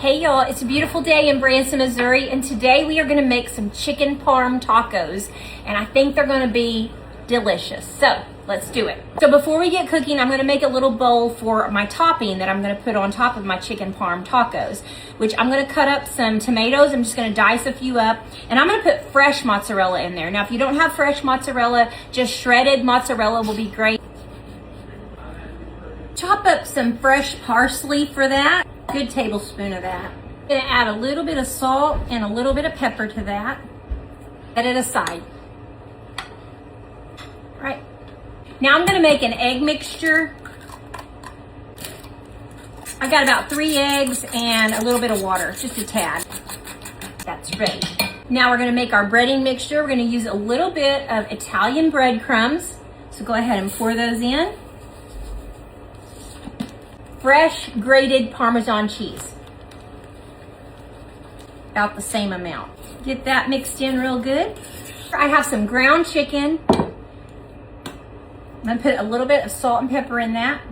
Hey y'all, it's a beautiful day in Branson, Missouri, and today we are going to make some chicken parm tacos, and I think they're going to be delicious. So let's do it. So before we get cooking, I'm going to make a little bowl for my topping that I'm going to put on top of my chicken parm tacos, which I'm going to cut up some tomatoes. I'm just going to dice a few up, and I'm going to put fresh mozzarella in there. Now, if you don't have fresh mozzarella, just shredded mozzarella will be great. Chop up some fresh parsley for that. Good tablespoon of that. I'm gonna add a little bit of salt and a little bit of pepper to that. Set it aside. Right. Now I'm gonna make an egg mixture. I got about 3 eggs and a little bit of water, just a tad. That's ready. Now we're gonna make our breading mixture. We're gonna use a little bit of Italian breadcrumbs. So go ahead and pour those in. Fresh grated Parmesan cheese, about the same amount. Get that mixed in real good. I have some ground chicken. I'm gonna put a little bit of salt and pepper in that.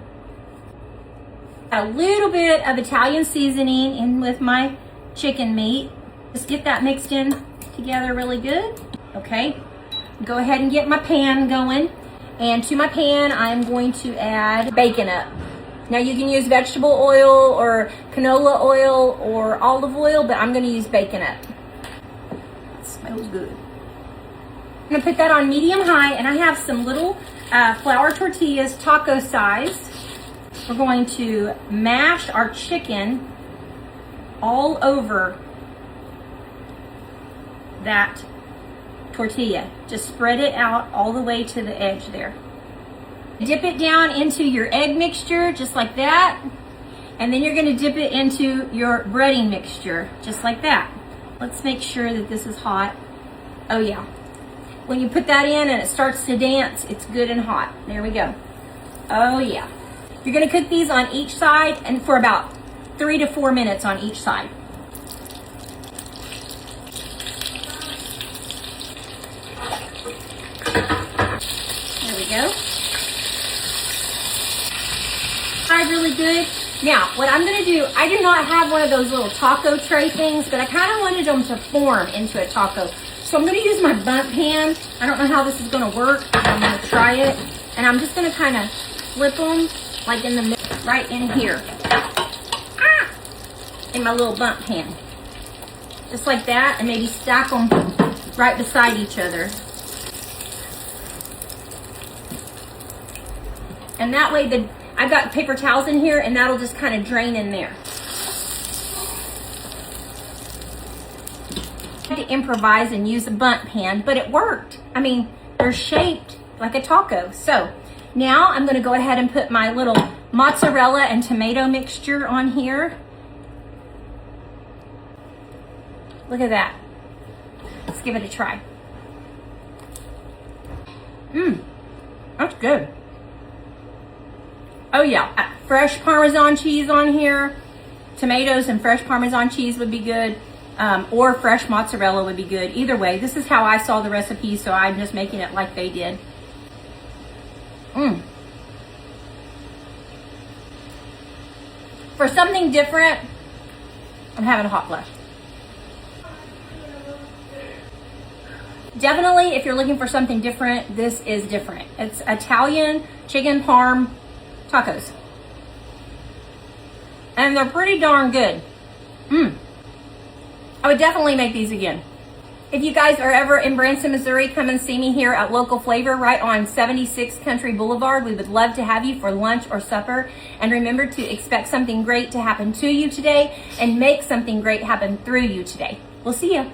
A little bit of Italian seasoning in with my chicken meat. Just get that mixed in together really good. Okay, go ahead and get my pan going. And to my pan, I'm going to add bacon up. Now you can use vegetable oil or canola oil or olive oil, but I'm gonna use bacon up. It smells good. I'm gonna put that on medium high, and I have some little flour tortillas, taco size. We're going to mash our chicken all over that tortilla. Just spread it out all the way to the edge there. Dip it down into your egg mixture, just like that. And then you're gonna dip it into your breading mixture, just like that. Let's make sure that this is hot. Oh yeah. When you put that in and it starts to dance, it's good and hot. There we go. Oh yeah. You're gonna cook these on each side and for about 3 to 4 minutes on each side. There we go. Really good. Now, what I'm gonna do, I do not have one of those little taco tray things, but I kind of wanted them to form into a taco. So I'm gonna use my bundt pan. I don't know how this is gonna work, but I'm gonna try it. And I'm just gonna kind of flip them like in the middle, right in here. In my little bundt pan. Just like that, and maybe stack them right beside each other. And that way I've got paper towels in here, and that'll just kind of drain in there. I had to improvise and use a bundt pan, but it worked. I mean, they're shaped like a taco. So now I'm gonna go ahead and put my little mozzarella and tomato mixture on here. Look at that. Let's give it a try. That's good. Oh yeah, fresh Parmesan cheese on here. Tomatoes and fresh Parmesan cheese would be good, or fresh mozzarella would be good. Either way, this is how I saw the recipe, so I'm just making it like they did. For something different, I'm having a hot flash. Definitely, if you're looking for something different, this is different. It's Italian chicken parm tacos. And they're pretty darn good. I would definitely make these again. If you guys are ever in Branson, Missouri, come and see me here at Local Flavor right on 76 Country Boulevard. We would love to have you for lunch or supper. And remember to expect something great to happen to you today and make something great happen through you today. We'll see you.